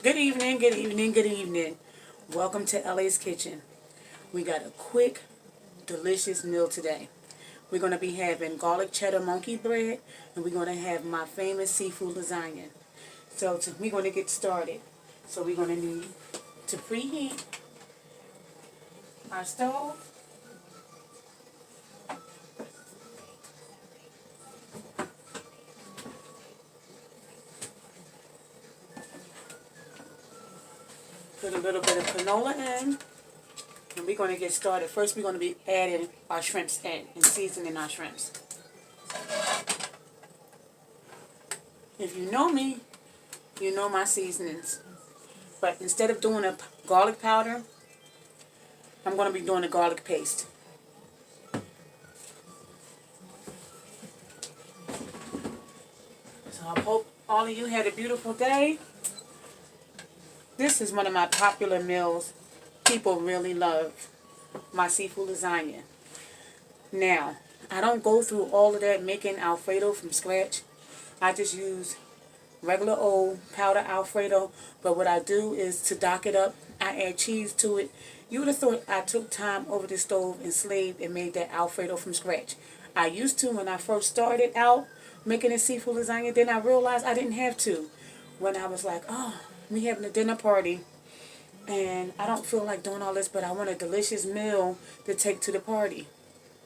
Good evening, good evening, good evening. Welcome to LA's Kitchen. We got a quick, delicious meal today. We're going to be having garlic cheddar monkey bread, and we're going to have my famous seafood lasagna. So we're going to get started. So we're going to need to preheat our stove. Put a little bit of canola in. And we're going to get started. First, we're going to be adding our shrimps in and seasoning our shrimps. If you know me, you know my seasonings. But instead of doing a garlic powder, I'm going to be doing a garlic paste. So I hope all of you had a beautiful day. This is one of my popular meals. People really love my seafood lasagna. Now, I don't go through all of that making Alfredo from scratch. I just use regular old powder Alfredo. But what I do is to dock it up, I add cheese to it. You would have thought I took time over the stove and slaved and made that Alfredo from scratch. I used to when I first started out making a seafood lasagna. Then I realized I didn't have to. When I was like, oh, we having a dinner party. And I don't feel like doing all this, but I want a delicious meal to take to the party.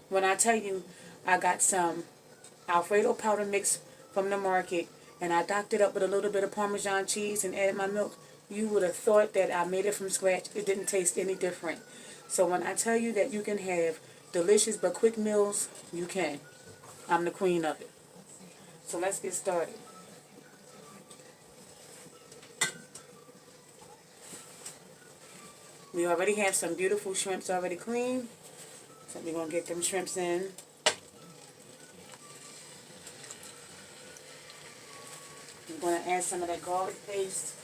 When I tell you, I got some Alfredo powder mix from the market, and I docked it up with a little bit of Parmesan cheese and added my milk. You would have thought that I made it from scratch. It didn't taste any different. So when I tell you that you can have delicious but quick meals, you can. I'm the queen of it. So let's get started. We already have some beautiful shrimps already cleaned. So we're going to get them shrimps in. I'm going to add some of that garlic paste.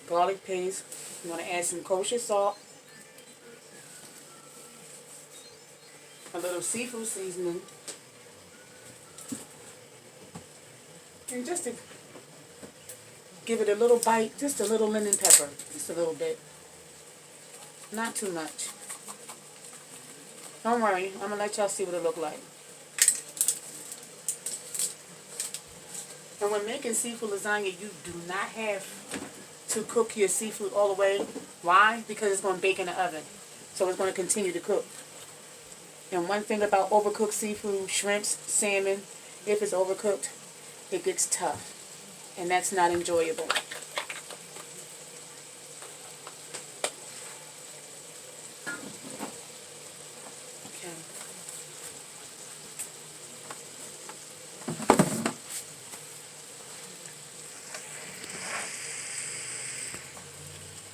Garlic paste. I'm going to add some kosher salt. A little seafood seasoning. And just to give it a little bite, just a little lemon pepper. Just a little bit. Not too much. Don't worry, I'm going to let y'all see what it look like. And when making seafood lasagna, you do not have to cook your seafood all the way. Why? Because it's going to bake in the oven. So it's going to continue to cook. And one thing about overcooked seafood, shrimps, salmon, if it's overcooked, it gets tough. And that's not enjoyable. Okay.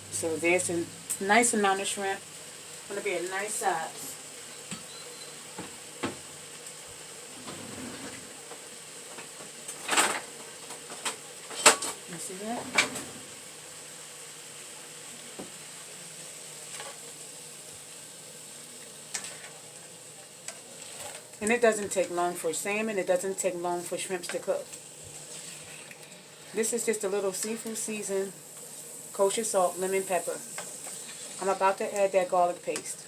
So there's a nice amount of shrimp. It's going to be a nice size. You see that? And it doesn't take long for salmon. It doesn't take long for shrimps to cook. This is just a little seafood seasoned, kosher salt, lemon pepper. I'm about to add that garlic paste.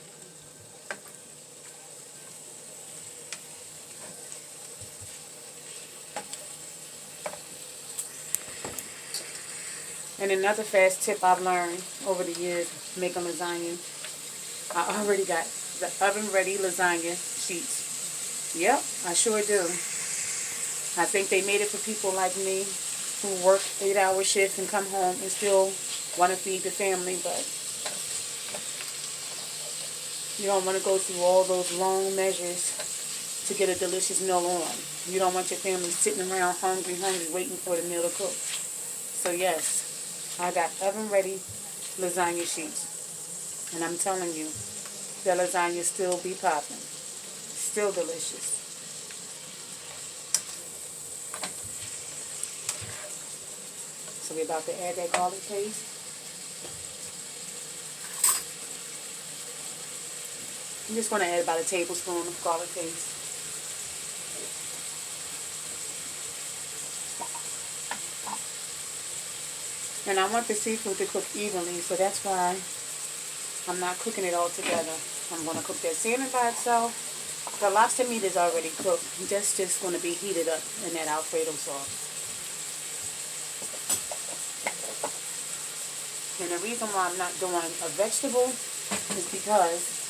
And another fast tip I've learned over the years making lasagna, I already got the oven-ready lasagna sheets. Yep, I sure do. I think they made it for people like me who work 8-hour shifts and come home and still want to feed the family, but you don't want to go through all those long measures to get a delicious meal on. You don't want your family sitting around hungry, waiting for the meal to cook. So yes, I got oven-ready lasagna sheets. And I'm telling you, the lasagna still be popping. Still delicious. So we're about to add that garlic paste. I'm just going to add about a tablespoon of garlic paste. And I want the seafood to cook evenly, so that's why I'm not cooking it all together. I'm going to cook that salmon by itself. The lobster meat is already cooked. That's just going to be heated up in that Alfredo sauce. And the reason why I'm not doing a vegetable is because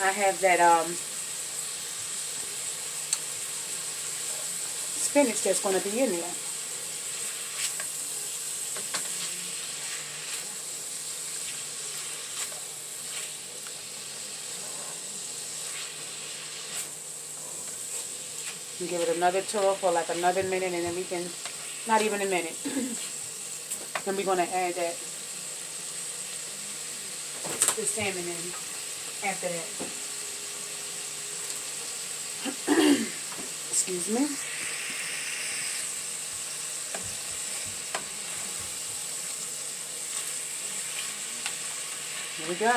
I have that spinach that's going to be in there. And give it another tour for like another minute, and then we can, not even a minute. Then we're going to add the salmon in after that. Excuse me. Here we go.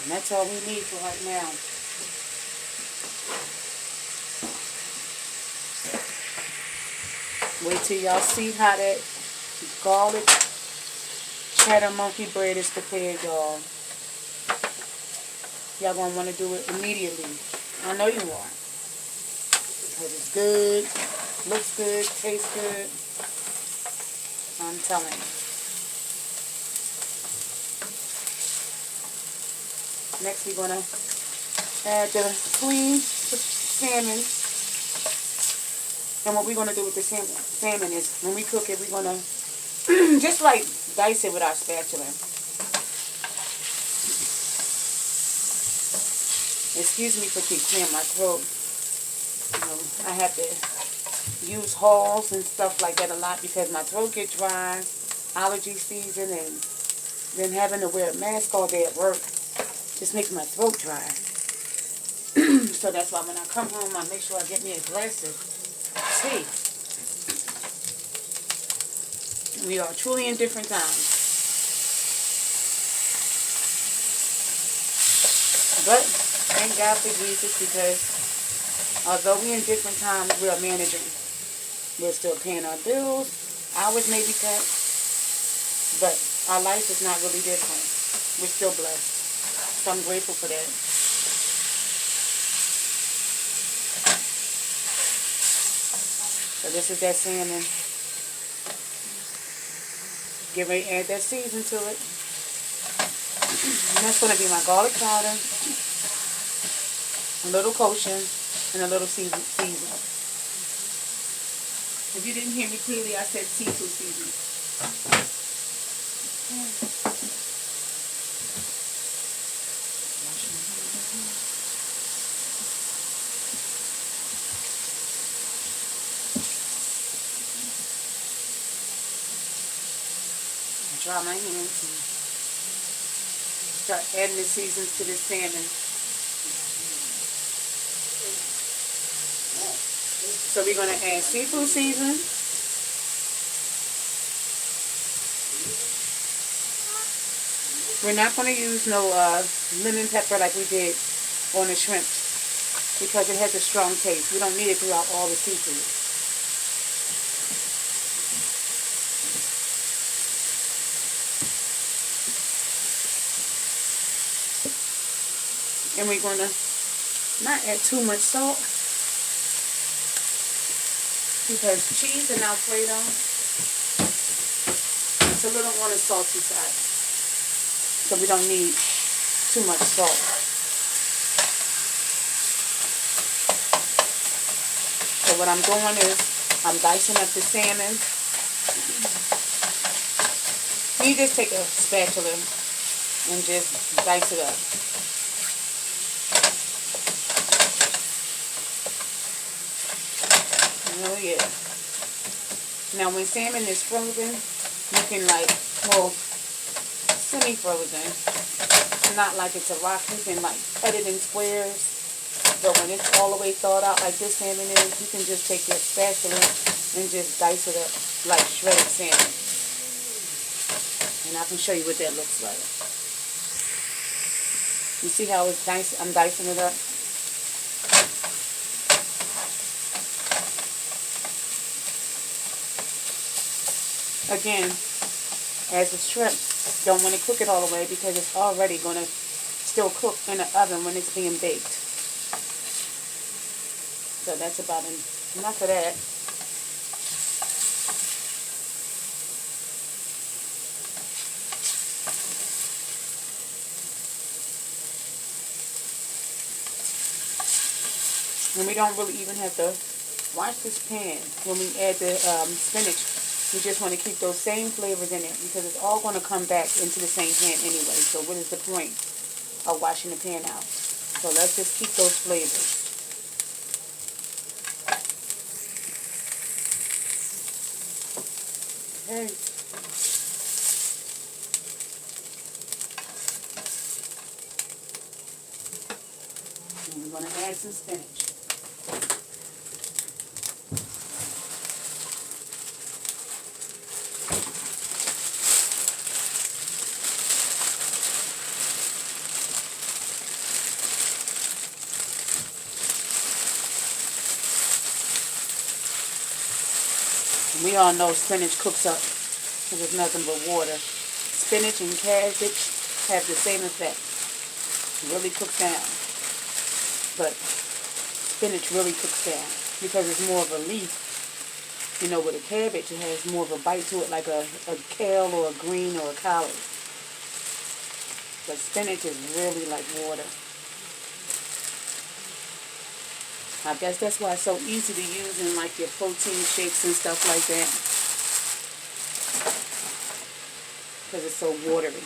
And that's all we need for right now. Wait till y'all see how that garlic cheddar monkey bread is prepared, y'all. Y'all gonna want to do it immediately. I know you are. Because it's good, looks good, tastes good. I'm telling you. Next we're gonna add the clean salmon. And what we're going to do with the salmon is, when we cook it, we're going to just like dice it with our spatula. Excuse me for keep clearing my throat. You know, I have to use halls and stuff like that a lot because my throat gets dry, allergy season, and then having to wear a mask all day at work just makes my throat dry. So that's why when I come home, I make sure I get me a glass of tea. We are truly in different times. But thank God for Jesus, because although we're in different times, we are managing. We're still paying our bills. Hours may be cut. But our life is not really different. We're still blessed. So I'm grateful for that. So this is that salmon. Get ready to add that season to it. And that's going to be my garlic powder, a little kosher, and a little season. If you didn't hear me clearly, I said seafood seasoning. Dry my hands and start adding the seasons to this salmon. So we're going to add seafood season, we're not going to use no lemon pepper like we did on the shrimp because it has a strong taste. We don't need it throughout all the seafood. And we're going to not add too much salt because cheese and Alfredo, it's a little on the salty side. So we don't need too much salt. So what I'm doing is I'm dicing up the salmon. You just take a spatula and just dice it up. Oh yeah. Now when salmon is frozen, you can like, well, semi-frozen. Not like it's a rock. You can like cut it in squares. But when it's all the way thawed out like this salmon is, you can just take your spatula and just dice it up like shredded salmon. And I can show you what that looks like. You see how it's nice? I'm dicing it up. Again, as the shrimp, don't want to cook it all the way because it's already going to still cook in the oven when it's being baked. So that's about enough of that. And we don't really even have to wash this pan when we add the spinach. We just want to keep those same flavors in it because it's all going to come back into the same pan anyway. So what is the point of washing the pan out? So let's just keep those flavors. Okay. And we're going to add some spinach. And we all know spinach cooks up because it's nothing but water. Spinach and cabbage have the same effect. It really cooks down. But spinach really cooks down because it's more of a leaf. You know, with a cabbage, it has more of a bite to it, like a kale or a green or a collard. But spinach is really like water. I guess that's why it's so easy to use in like your protein shakes and stuff like that. Because it's so watery.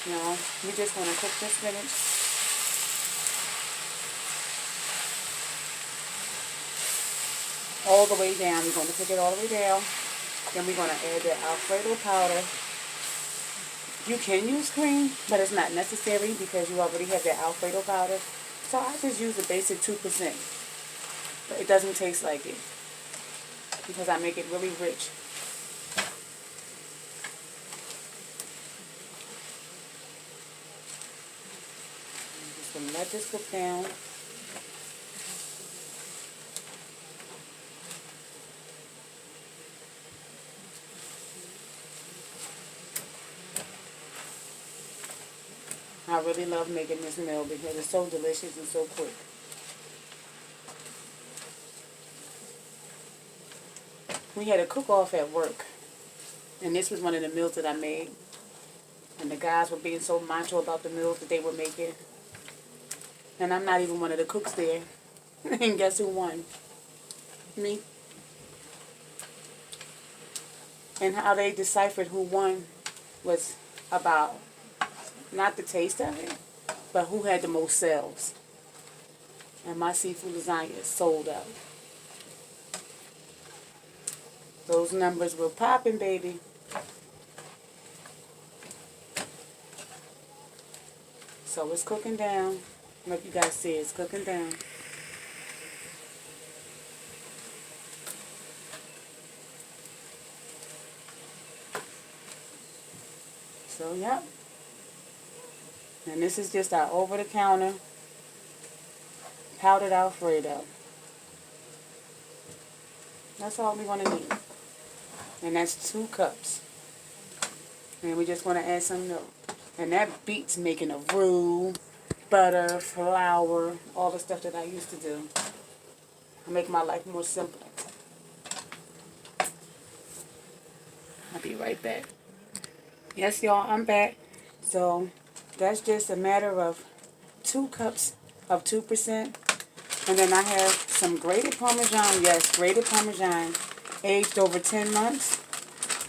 You know, you just want to cook the spinach. All the way down. We're going to cook it all the way down. Then we're going to add the Alfredo powder. You can use cream, but it's not necessary because you already have the Alfredo powder. So I just use the basic 2%. But it doesn't taste like it because I make it really rich. I'm just going to let this cook down. I really love making this meal because it's so delicious and so quick. We had a cook-off at work, and this was one of the meals that I made. And the guys were being so macho about the meals that they were making. And I'm not even one of the cooks there. And guess who won? Me. And how they deciphered who won was about not the taste of it, but who had the most sales. And my seafood lasagna sold out. Those numbers were popping, baby. So it's cooking down. Like you guys see, it's cooking down. So, yep. And this is just our over-the-counter powdered Alfredo. That's all we're going to need. And that's 2 cups. And we just want to add some milk. And that beats making a roux, butter, flour, all the stuff that I used to do. I make my life more simple. I'll be right back. Yes, y'all, I'm back. So that's just a matter of 2 cups of 2%. And then I have some grated Parmesan. Yes, grated Parmesan, aged over 10 months.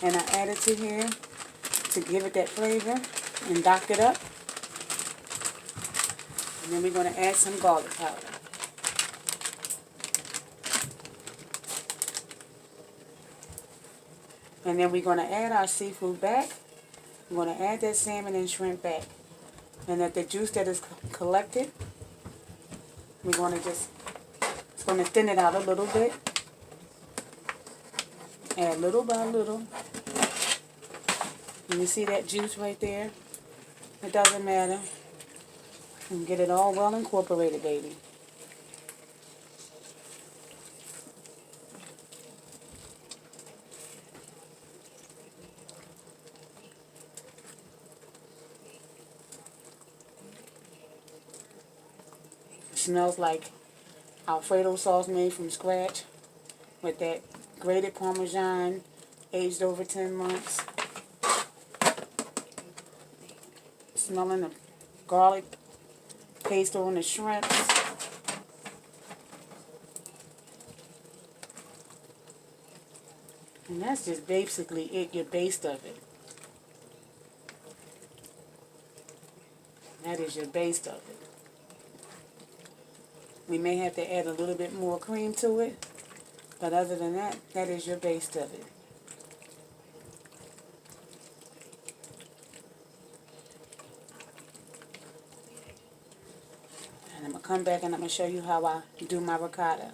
And I add it to here to give it that flavor and dock it up. And then we're going to add some garlic powder. And then we're going to add our seafood back. We're going to add that salmon and shrimp back. And that the juice that is collected, we're going to just, it's going to thin it out a little bit. Add little by little. And you see that juice right there? It doesn't matter. And get it all well incorporated, baby. It smells like Alfredo sauce made from scratch with that grated Parmesan aged over 10 months. Smelling the garlic paste on the shrimps. And that's just basically it, your base of it. That is your base of it. We may have to add a little bit more cream to it, but other than that, that is your base of it. And I'm going to come back and I'm going to show you how I do my ricotta.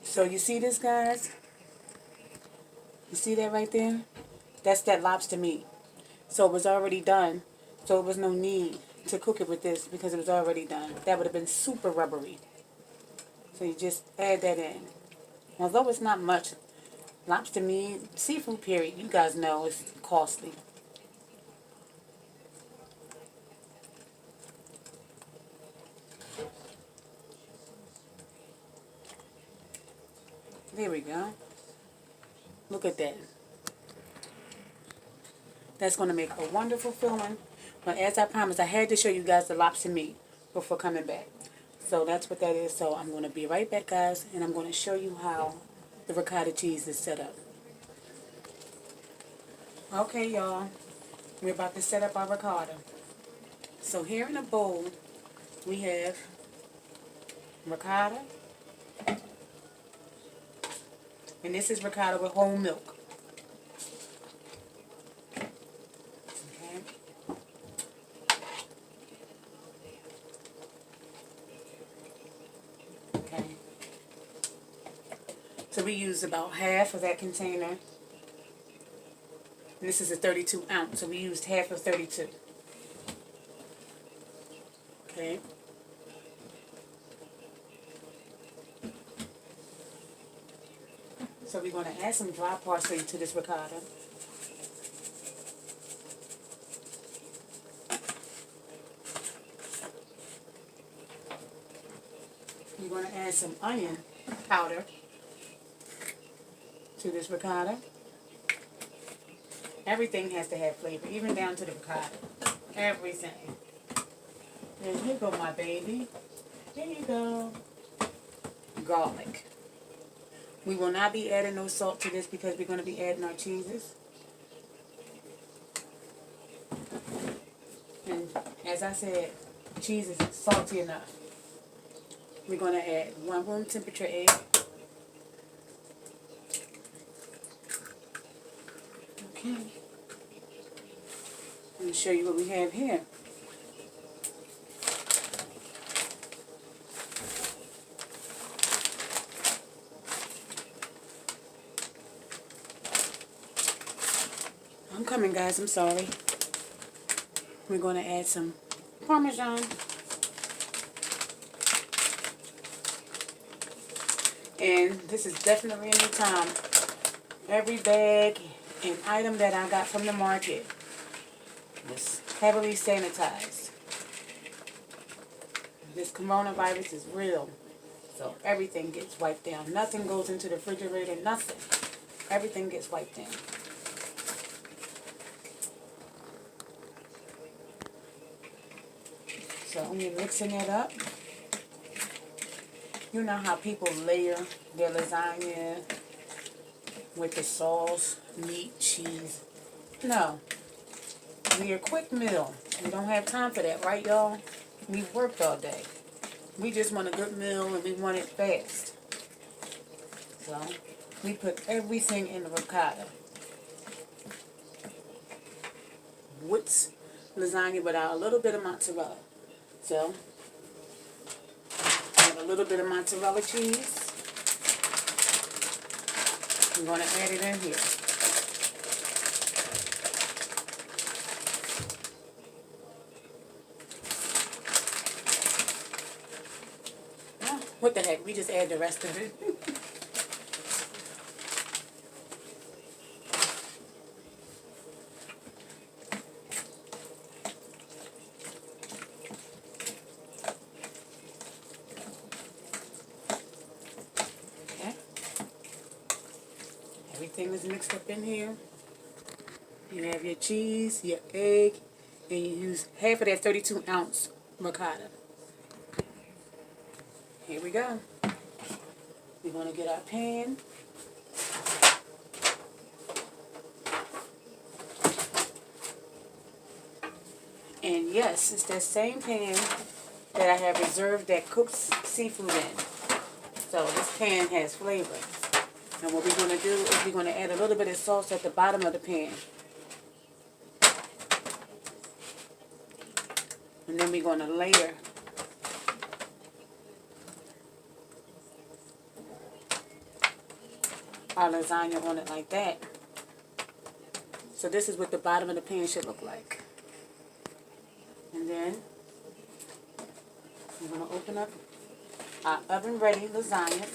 So you see this, guys? You see that right there? That's that lobster meat. So it was already done. So it was no need to cook it with this because it was already done. That would have been super rubbery. So you just add that in. Although it's not much, lobster meat, seafood period, you guys know it's costly. There we go. Look at that. That's going to make a wonderful filling. But as I promised, I had to show you guys the lobster meat before coming back. So that's what that is. So I'm going to be right back, guys, and I'm going to show you how the ricotta cheese is set up. Okay, y'all. We're about to set up our ricotta. So here in a bowl, we have ricotta. And this is ricotta with whole milk. Okay. Okay. So we use about half of that container. And this is a 32 ounce, so we used half of 32. Okay. So we're going to add some dry parsley to this ricotta. We're going to add some onion powder to this ricotta. Everything has to have flavor, even down to the ricotta. Everything. There you go, my baby. There you go. Garlic. We will not be adding no salt to this because we're going to be adding our cheeses. And as I said, cheese is salty enough. We're going to add 1 room temperature egg. Okay. Let me show you what we have here. I'm coming, guys. I'm sorry. We're going to add some Parmesan. And this is definitely a new time. Every bag and item that I got from the market was heavily sanitized. This coronavirus is real. So everything gets wiped down. Nothing goes into the refrigerator. Nothing. Everything gets wiped down. So we're mixing it up. You know how people layer their lasagna with the sauce, meat, cheese. No. We're a quick meal. We don't have time for that, right, y'all? We've worked all day. We just want a good meal and we want it fast. So we put everything in the ricotta. What's lasagna without a little bit of mozzarella? So add a little bit of mozzarella cheese. I'm going to add it in here. What the heck? We just add the rest of it. Okay. Everything is mixed up in here. You have your cheese, your egg, and you use half of that 32-ounce ricotta. Here we go. We're going to get our pan. And yes, it's that same pan that I have reserved that cooks seafood in. So this pan has flavor. And what we're going to do is we're going to add a little bit of sauce at the bottom of the pan. And then we're going to layer our lasagna on it like that. So this is what the bottom of the pan should look like. And then we're going to open up our oven ready lasagna,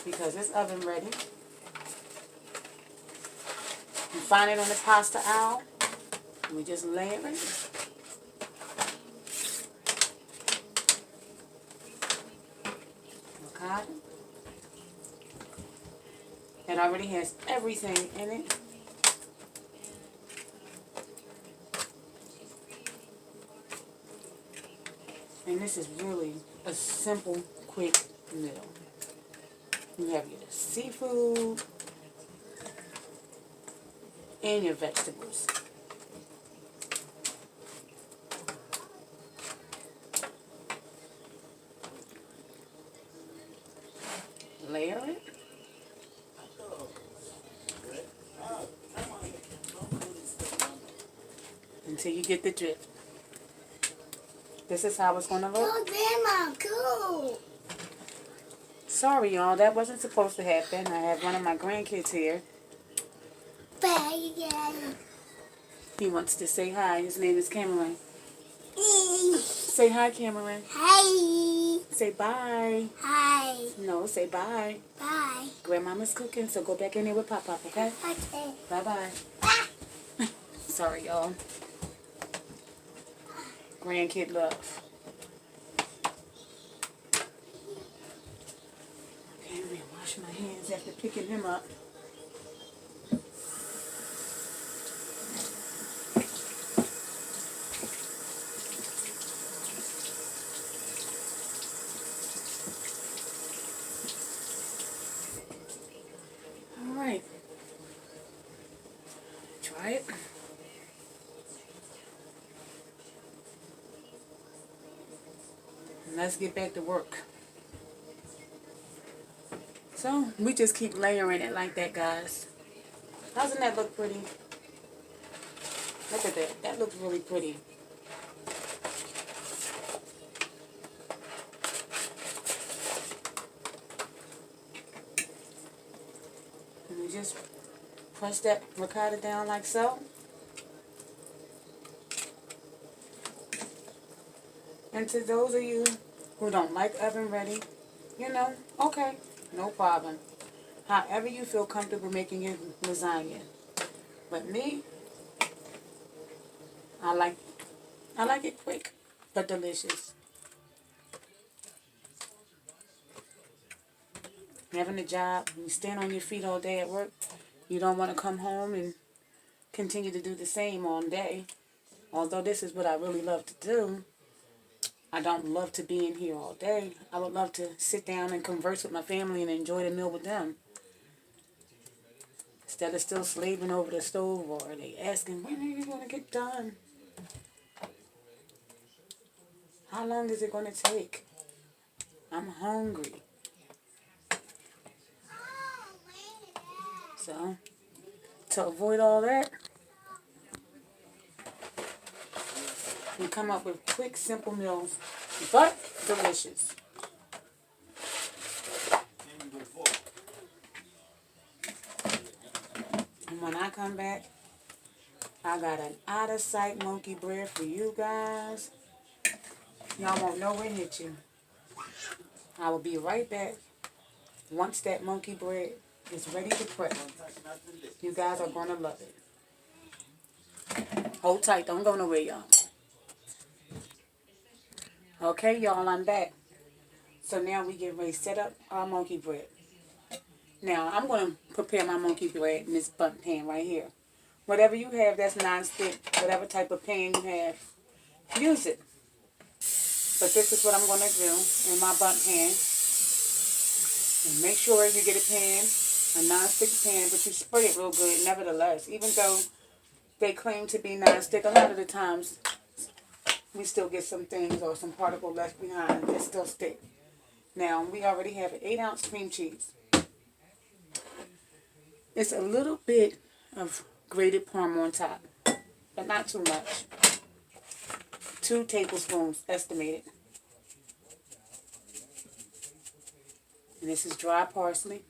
because it's oven ready. You find it on the pasta aisle. And we just layer it. Ricotta. It already has everything in it. And this is really a simple, quick meal. You have your seafood and your vegetables. Layer it. Until you get the drift. This is how it's going to look. Oh, Grandma, cool. Sorry, y'all. That wasn't supposed to happen. I have one of my grandkids here. Bye. He wants to say hi. His name is Cameron. Say hi, Cameron. Hi. Say bye. Hi. No, say bye. Bye. Grandmama's cooking, so go back in there with Pop-Pop, okay? Okay. Bye-bye. Sorry, y'all. Grandkid love. Okay, let me wash my hands after picking him up. All right. Try it. Let's get back to work. So, we just keep layering it like that, guys. Doesn't that look pretty? Look at that. That looks really pretty. And you just press that ricotta down like so. And to those of you who don't like oven ready, you know, okay, no problem. However you feel comfortable making your lasagna. But me, I like it quick, but delicious. Having a job, you stand on your feet all day at work, you don't want to come home and continue to do the same all day. Although this is what I really love to do, I don't love to be in here all day. I would love to sit down and converse with my family and enjoy the meal with them. Instead of still slaving over the stove, or they asking, when are you going to get done? How long is it going to take? I'm hungry. So, to avoid all that, we come up with quick, simple meals, but delicious. And when I come back, I got an out-of-sight monkey bread for you guys. Y'all won't know it hit you. I will be right back once that monkey bread is ready to prep. You guys are going to love it. Hold tight. Don't go nowhere, y'all. Okay, y'all, I'm back. So now we get ready to set up our monkey bread. Now, I'm going to prepare my monkey bread in this bundt pan right here. Whatever you have that's non-stick, whatever type of pan you have, use it. But this is what I'm going to do in my bundt pan. And make sure you get a pan, a non-stick pan, but you spray it real good nevertheless. Even though they claim to be non-stick, a lot of the times we still get some things or some particle left behind that still stick. Now, we already have an 8-ounce cream cheese. It's a little bit of grated parm on top, but not too much. 2 tablespoons estimated. And this is dry parsley.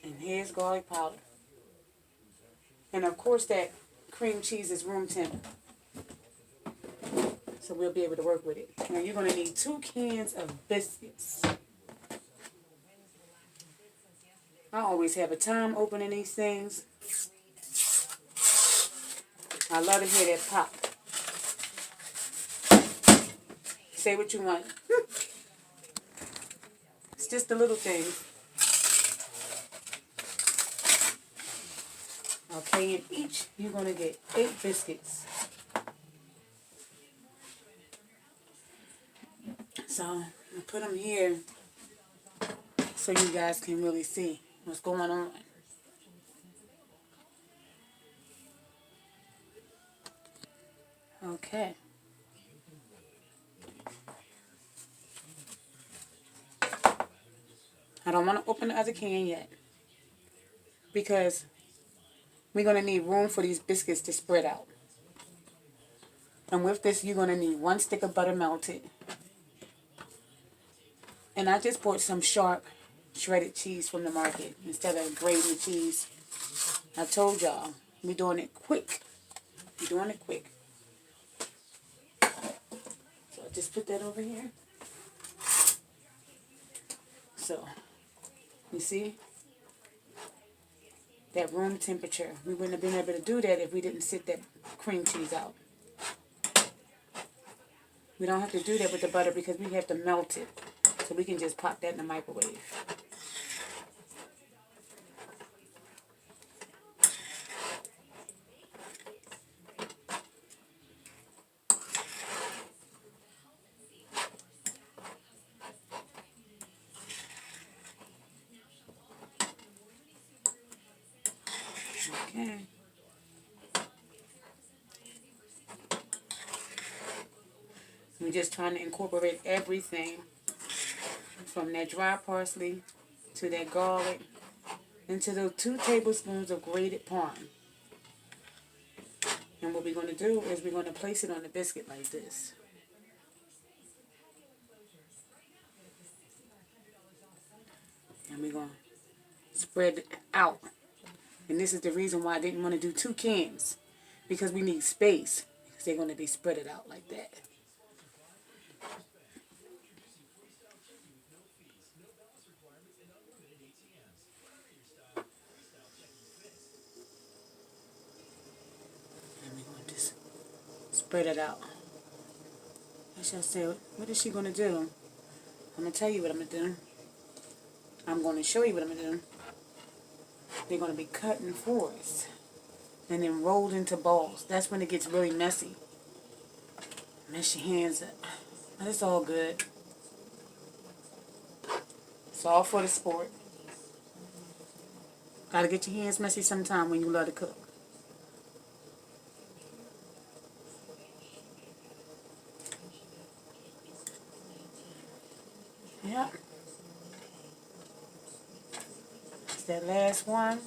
And here's garlic powder. And of course that cream cheese is room temp. So we'll be able to work with it. Now you're going to need 2 cans of biscuits. I always have a time opening these things. I love to hear that pop. Say what you want. It's just the little things. Okay, in each you're going to get 8 biscuits. So I'm going to put them here so you guys can really see what's going on. Okay. I don't want to open the other can yet because we're going to need room for these biscuits to spread out. And with this, you're going to need 1 stick of butter melted. And I just bought some sharp shredded cheese from the market instead of grating cheese. I told y'all, we're doing it quick. We're doing it quick. So I just put that over here. So, you see? That room temperature. We wouldn't have been able to do that if we didn't sit that cream cheese out. We don't have to do that with the butter because we have to melt it. So we can just pop that in the microwave. Okay. We're just trying to incorporate everything from that dry parsley to that garlic into those 2 tablespoons of grated parm. And what we're going to do is we're going to place it on the biscuit like this. And we're going to spread it out. And this is the reason why I didn't want to do 2 cans. Because we need space. Because they're going to be spread it out like that. And we're going to just spread it out. I shall say, what is she going to do? I'm going to tell you what I'm going to do. I'm going to show you what I'm going to do. They're going to be cut in 4s. And then rolled into balls. That's when it gets really messy. Mess your hands up. But it's all good. It's all for the sport. Gotta get your hands messy sometime when you love to cook. Yep. It's that last one.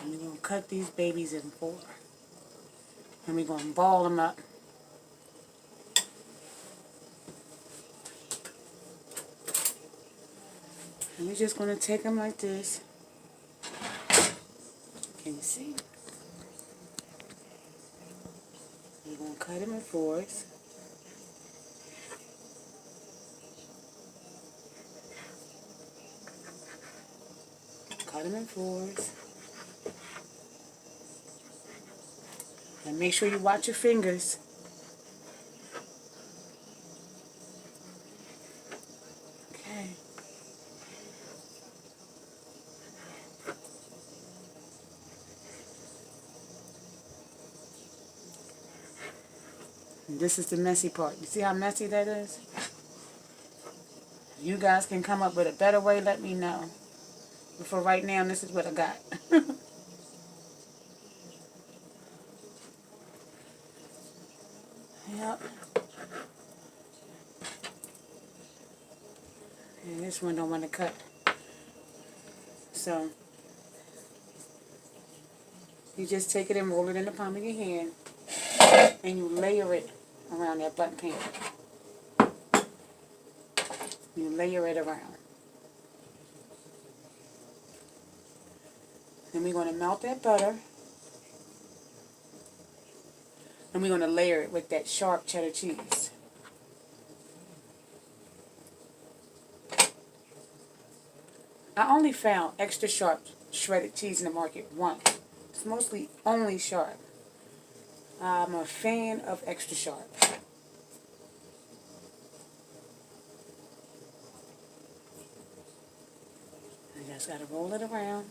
And we're going to cut these babies in 4. And we're going to ball them up. And we're just going to take them like this. Can you see? We're going to cut them in fours. Cut them in fours. And make sure you watch your fingers. Okay. And this is the messy part. You see how messy that is? You guys can come up with a better way, let me know. But for right now, this is what I got. Yep. And this one don't want to cut. So, you just take it and roll it in the palm of your hand. And you layer it around that button pan. You layer it around. Then we're going to melt that butter. And we're going to layer it with that sharp cheddar cheese. I only found extra sharp shredded cheese in the market once. It's mostly only sharp. I'm a fan of extra sharp. You just got to roll it around.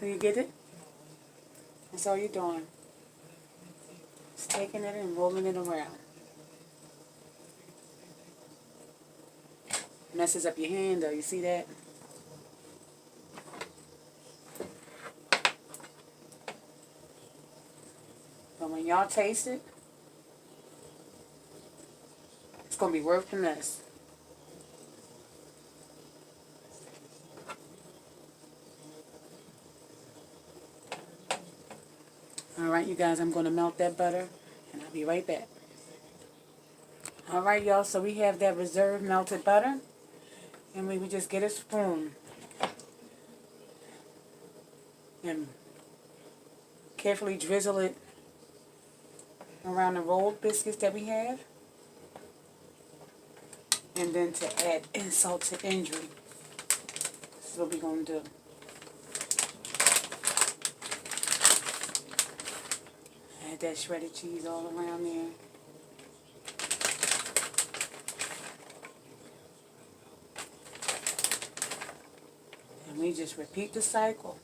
Do you get it? That's all you're doing. Just taking it and rolling it around. Messes up your hand though, you see that? But when y'all taste it, it's going to be worth the mess. Alright, you guys, I'm going to melt that butter, and I'll be right back. Alright, y'all, so we have that reserved melted butter, and we would just get a spoon and carefully drizzle it around the rolled biscuits that we have, and then to add insult to injury, this is what we're going to do. Add that shredded cheese all around there. And we just repeat the cycle.